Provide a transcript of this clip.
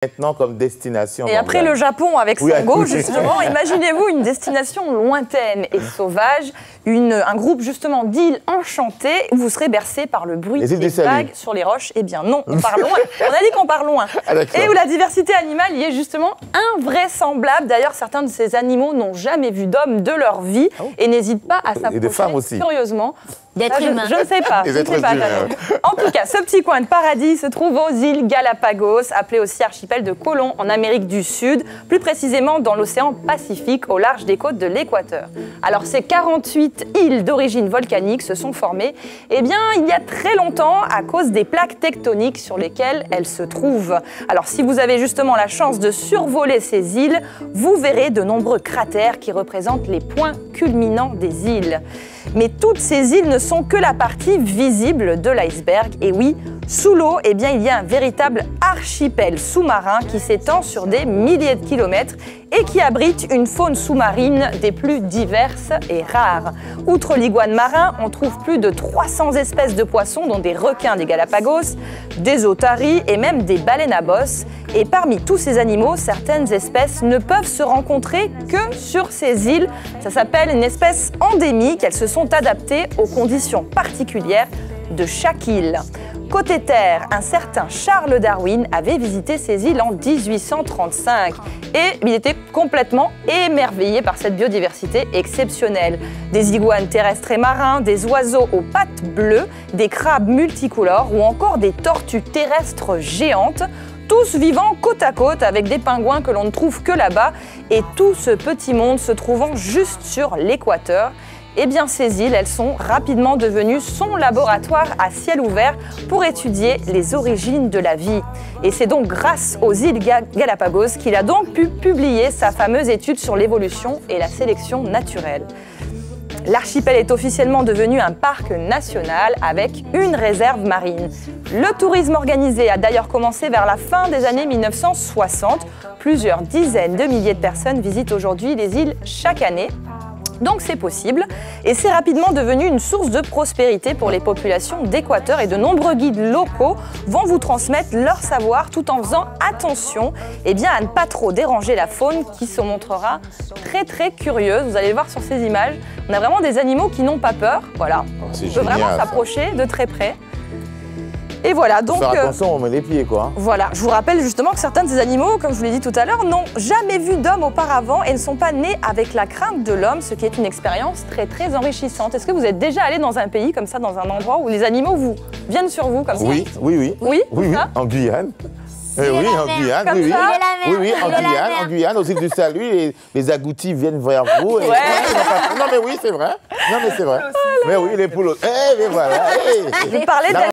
Maintenant comme destination. Et après le Japon avec Sango, justement, imaginez-vous une destination lointaine et sauvage, un groupe justement d'îles enchantées où vous serez bercé par le bruit des vagues sur les roches. Eh bien non, on part loin. On a dit qu'on part loin. Et où la diversité animale y est justement invraisemblable. D'ailleurs, certains de ces animaux n'ont jamais vu d'homme de leur vie et n'hésitent pas à s'approcher curieusement. D'être humain. Je ne sais pas. En tout cas, ce petit coin de paradis se trouve aux îles Galapagos, appelé aussi archipel de Colón en Amérique du Sud, plus précisément dans l'océan Pacifique au large des côtes de l'Équateur. Alors ces 48 îles d'origine volcanique se sont formées il y a très longtemps à cause des plaques tectoniques sur lesquelles elles se trouvent. Alors si vous avez justement la chance de survoler ces îles, vous verrez de nombreux cratères qui représentent les points culminants des îles. Mais toutes ces îles ne sont que la partie visible de l'iceberg. Et oui, sous l'eau, il y a un véritable archipel sous-marin qui s'étend sur des milliers de kilomètres et qui abrite une faune sous-marine des plus diverses et rares. Outre l'iguane marin, on trouve plus de 300 espèces de poissons, dont des requins des Galapagos, des otaries et même des baleines à bosse. Et parmi tous ces animaux, certaines espèces ne peuvent se rencontrer que sur ces îles. Ça s'appelle une espèce endémique. Elles se sont adaptées aux conditions particulières de chaque île. Côté terre, un certain Charles Darwin avait visité ces îles en 1835 et il était complètement émerveillé par cette biodiversité exceptionnelle. Des iguanes terrestres et marins, des oiseaux aux pattes bleues, des crabes multicolores ou encore des tortues terrestres géantes, tous vivant côte à côte avec des pingouins que l'on ne trouve que là-bas et tout ce petit monde se trouvant juste sur l'équateur. Ces îles, elles sont rapidement devenues son laboratoire à ciel ouvert pour étudier les origines de la vie. Et c'est donc grâce aux îles Galapagos qu'il a donc pu publier sa fameuse étude sur l'évolution et la sélection naturelle. L'archipel est officiellement devenu un parc national avec une réserve marine. Le tourisme organisé a d'ailleurs commencé vers la fin des années 1960. Plusieurs dizaines de milliers de personnes visitent aujourd'hui les îles chaque année. Donc c'est possible et c'est rapidement devenu une source de prospérité pour les populations d'Équateur et de nombreux guides locaux vont vous transmettre leur savoir tout en faisant attention à ne pas trop déranger la faune qui se montrera très curieuse. Vous allez le voir sur ces images, on a vraiment des animaux qui n'ont pas peur, voilà. On peut vraiment s'approcher de très près. Et voilà, donc... Faire attention, on met les pieds, quoi. Voilà, je vous rappelle justement que certains de ces animaux, comme je vous l'ai dit tout à l'heure, n'ont jamais vu d'homme auparavant et ne sont pas nés avec la crainte de l'homme, ce qui est une expérience très enrichissante. Est-ce que vous êtes déjà allé dans un pays comme ça, dans un endroit où les animaux viennent sur vous comme ça? Oui, en Guyane. Oui, en Guyane, en Guyane, aux îles du Salut, les agoutis viennent vers vous. Et... Non mais oui, c'est vrai. Non mais c'est vrai. Mais oui, les poules. Mais voilà. Vous parlez